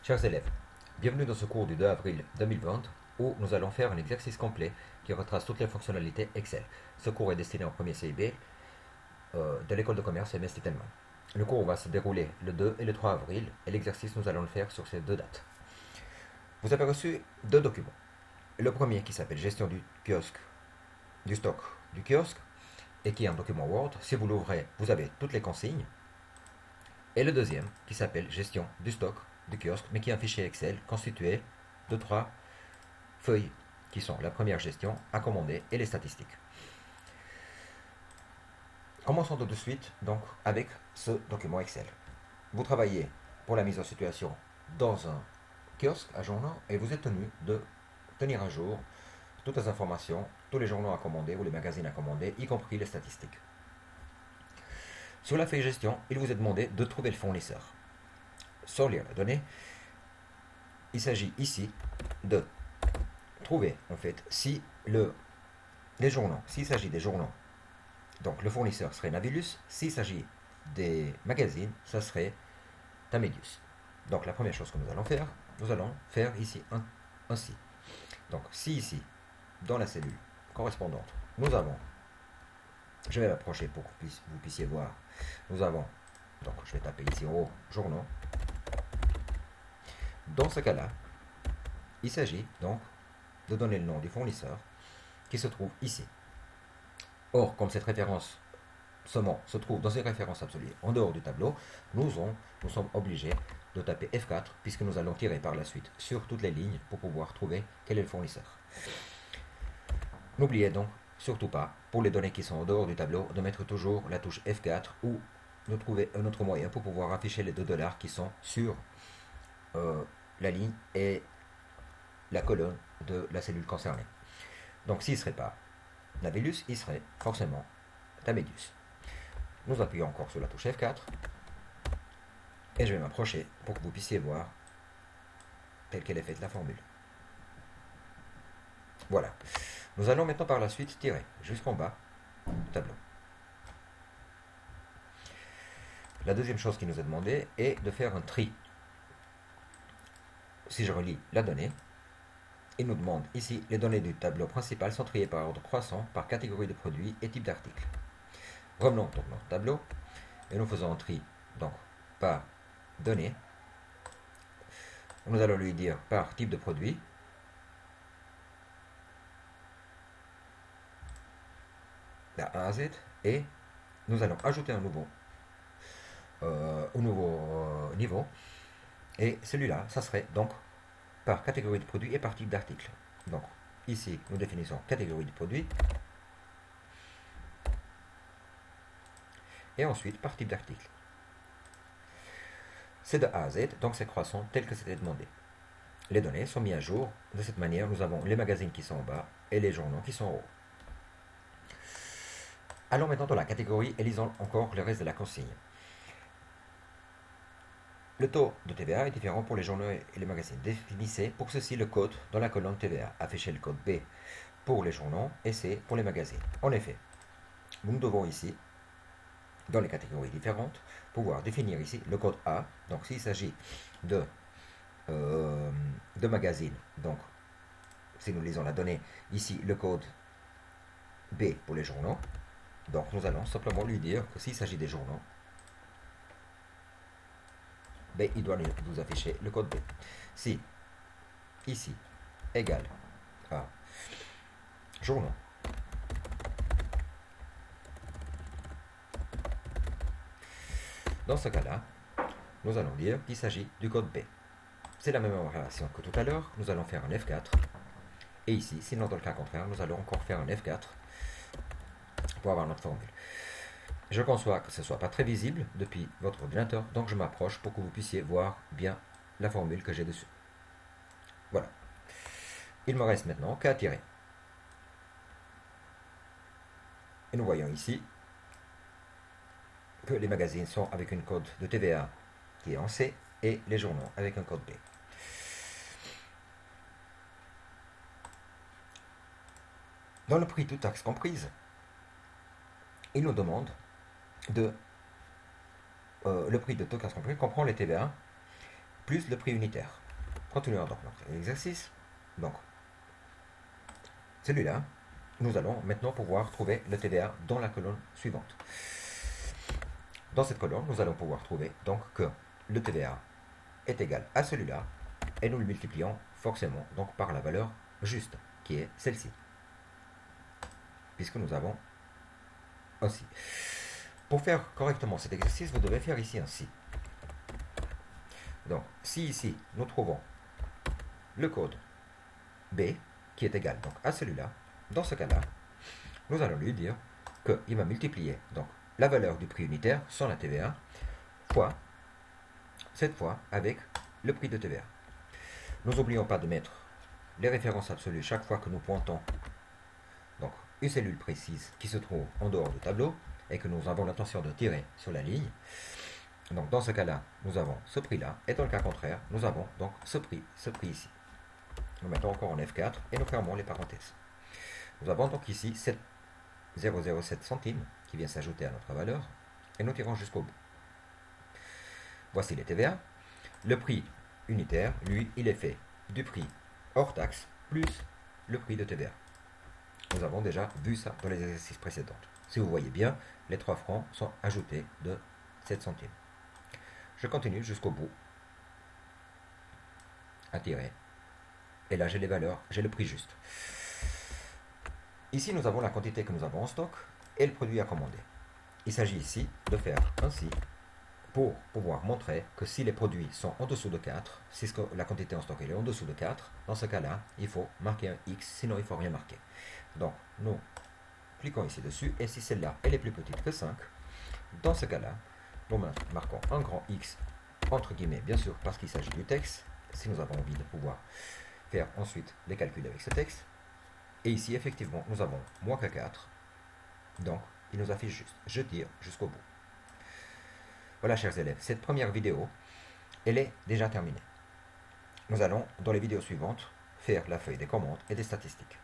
Chers élèves, bienvenue dans ce cours du 2 avril 2020 où nous allons faire un exercice complet qui retrace toutes les fonctionnalités Excel. Ce cours est destiné au premier CIB de l'école de commerce MS Titelman. Le cours va se dérouler le 2 et le 3 avril et l'exercice nous allons le faire sur ces deux dates. Vous avez reçu deux documents. Le premier qui s'appelle gestion du kiosque, du stock du kiosque et qui est un document Word. Si vous l'ouvrez, vous avez toutes les consignes. Et le deuxième qui s'appelle gestion du stock du kiosque, mais qui est un fichier Excel constitué de trois feuilles qui sont la première gestion, à commander et les statistiques. Commençons tout de suite donc avec ce document Excel. Vous travaillez pour la mise en situation dans un kiosque à journaux et vous êtes tenu de tenir à jour toutes les informations, tous les journaux à commander ou les magazines à commander, y compris les statistiques. Sur la feuille gestion, il vous est demandé de trouver le fournisseur. Sans lire la donnée, il s'agit ici de trouver en fait si les journaux, s'il s'agit des journaux, donc le fournisseur serait Navilus, s'il s'agit des magazines, ça serait Tamedius. Donc la première chose que nous allons faire ici ainsi. Donc si ici, dans la cellule correspondante, nous avons, je vais m'approcher pour que vous puissiez voir, nous avons, donc je vais taper ici en haut, journaux. Dans ce cas-là, il s'agit donc de donner le nom du fournisseur qui se trouve ici. Or, comme cette référence seulement se trouve dans une référence absolue en dehors du tableau, nous sommes obligés de taper F4 puisque nous allons tirer par la suite sur toutes les lignes pour pouvoir trouver quel est le fournisseur. N'oubliez donc surtout pas, pour les données qui sont en dehors du tableau, de mettre toujours la touche F4 ou de trouver un autre moyen pour pouvoir afficher les 2 $ qui sont sur la ligne et la colonne de la cellule concernée. Donc s'il ne serait pas Navilus, il serait forcément Tamedius. Nous appuyons encore sur la touche F4 et je vais m'approcher pour que vous puissiez voir telle qu'elle est faite la formule. Voilà. Nous allons maintenant par la suite tirer jusqu'en bas du tableau. La deuxième chose qui nous est demandée est de faire un tri. Si je relis la donnée, il nous demande ici les données du tableau principal sont triées par ordre croissant, par catégorie de produits et type d'article. Revenons donc dans notre tableau et nous faisons un tri donc par données. Nous allons lui dire par type de produit. La A à Z et nous allons ajouter un nouveau niveau et celui-là, ça serait donc par catégorie de produit et par type d'article. Donc ici, nous définissons catégorie de produit et ensuite par type d'article. C'est de A à Z, donc c'est croissant tel que c'était demandé. Les données sont mises à jour. De cette manière, nous avons les magazines qui sont en bas et les journaux qui sont en haut. Allons maintenant dans la catégorie et lisons encore le reste de la consigne. Le taux de TVA est différent pour les journaux et les magazines. Définissez pour ceci le code dans la colonne TVA. Affichez le code B pour les journaux et C pour les magazines. En effet, nous devons ici, dans les catégories différentes, pouvoir définir ici le code A. Donc s'il s'agit de magazines, donc si nous lisons la donnée, ici le code B pour les journaux. Donc nous allons simplement lui dire que s'il s'agit des journaux, B, il doit nous afficher le code B. Si ici égale à journaux, dans ce cas-là, nous allons dire qu'il s'agit du code B. C'est la même opération que tout à l'heure, nous allons faire un F4. Et ici, sinon dans le cas contraire, nous allons encore faire un F4 pour avoir notre formule. Je conçois que ce ne soit pas très visible depuis votre ordinateur, donc je m'approche pour que vous puissiez voir bien la formule que j'ai dessus. Voilà. Il me reste maintenant qu'à tirer. Et nous voyons ici que les magazines sont avec une code de TVA qui est en C et les journaux avec un code B. Dans le prix toute taxe comprise, il nous demande le prix de toute taxe comprise comprend les TVA plus le prix unitaire. Continuons donc notre exercice. Donc, celui-là, nous allons maintenant pouvoir trouver le TVA dans la colonne suivante. Dans cette colonne, nous allons pouvoir trouver donc que le TVA est égal à celui-là et nous le multiplions forcément donc par la valeur juste qui est celle-ci. Puisque nous avons aussi. Pour faire correctement cet exercice, vous devez faire ici un si. Donc, si ici nous trouvons le code B qui est égal donc à celui-là, dans ce cas-là, nous allons lui dire qu'il va multiplier donc la valeur du prix unitaire sans la TVA fois, cette fois, avec le prix de TVA. Nous n'oublions pas de mettre les références absolues chaque fois que nous pointons donc une cellule précise qui se trouve en dehors du tableau et que nous avons l'intention de tirer sur la ligne. Donc dans ce cas-là, nous avons ce prix-là, et dans le cas contraire, nous avons donc ce prix ici. Nous mettons encore en F4 et nous fermons les parenthèses. Nous avons donc ici 0,07 centimes qui vient s'ajouter à notre valeur et nous tirons jusqu'au bout. Voici les TVA. Le prix unitaire, lui, il est fait du prix hors taxe plus le prix de TVA. Nous avons déjà vu ça dans les exercices précédents. Si vous voyez bien, les 3 francs sont ajoutés de 7 centimes. Je continue jusqu'au bout à tirer. Et là, j'ai les valeurs, j'ai le prix juste. Ici, nous avons la quantité que nous avons en stock et le produit à commander. Il s'agit ici de faire ainsi pour pouvoir montrer que si les produits sont en dessous de 4, si la quantité en stock est en dessous de 4, dans ce cas-là, il faut marquer un X, sinon il ne faut rien marquer. Donc, nous cliquons ici dessus, et si celle-là elle est plus petite que 5, dans ce cas-là, nous marquons un grand X, entre guillemets, bien sûr, parce qu'il s'agit du texte, si nous avons envie de pouvoir faire ensuite les calculs avec ce texte. Et ici, effectivement, nous avons moins que 4, donc il nous affiche juste. Je tire jusqu'au bout. Voilà, chers élèves, cette première vidéo, elle est déjà terminée. Nous allons, dans les vidéos suivantes, faire la feuille des commandes et des statistiques.